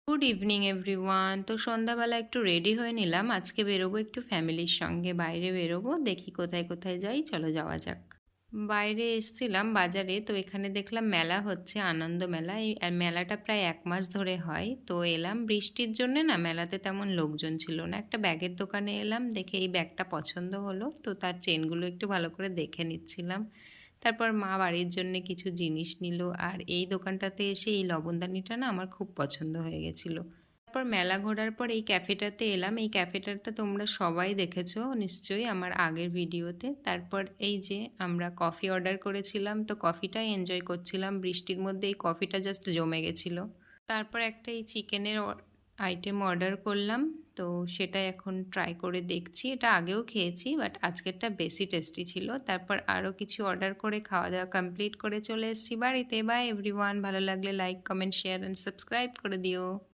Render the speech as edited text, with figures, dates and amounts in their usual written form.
Good evening everyone. তো সন্ধ্যাবেলা একটু রেডি হয়ে নিলাম, আজকে বেরোবো একটু ফ্যামিলির সঙ্গে, বাইরে বেরোবো, দেখি কোথায় কোথায় যাই, চলো যাওয়া যাক। বাইরে এসছিলাম বাজারে, তো এখানে দেখলাম মেলা হচ্ছে, আনন্দ মেলা। এই মেলাটা প্রায় 1 মাস ধরে হয়। তো এলাম, বৃষ্টির জন্য না মেলাতে তেমন লোকজন ছিল না। একটা ব্যাগের দোকানে এলাম, দেখে এই ব্যাগটা পছন্দ হলো, তো তার চেনগুলো একটু ভালো করে দেখে নিচ্ছিলাম। তারপর মা বাড়ির জন্য কিছু জিনিস নিল, আর এই দোকানটাতে এসে এই লবণদানিটা না আমার খুব পছন্দ হয়ে গেছিলো। তারপর মেলা ঘোরার পর এই ক্যাফেটাতে এলাম। এই ক্যাফেটাতে তোমরা সবাই দেখেছো নিশ্চয়ই আমার আগের ভিডিওতে। তারপর এই যে আমরা কফি অর্ডার করেছিলাম, তো কফিটাই এনজয় করছিলাম। বৃষ্টির মধ্যে এই কফিটা জাস্ট জমে গেছিলো। তারপর একটা এই চিকেনের আইটেম অর্ডার করলাম, তো সেটা এখন ট্রাই করে দেখছি। এটা আগেও খেয়েছি, বাট আজকেরটা বেশি টেস্টি ছিল। তারপর আরও কিছু অর্ডার করে খাওয়া দাওয়া কমপ্লিট করে চলে এসেছি বাড়িতে। বাই এভরিওয়ান, ভালো লাগলে like comment share and subscribe করে দিও।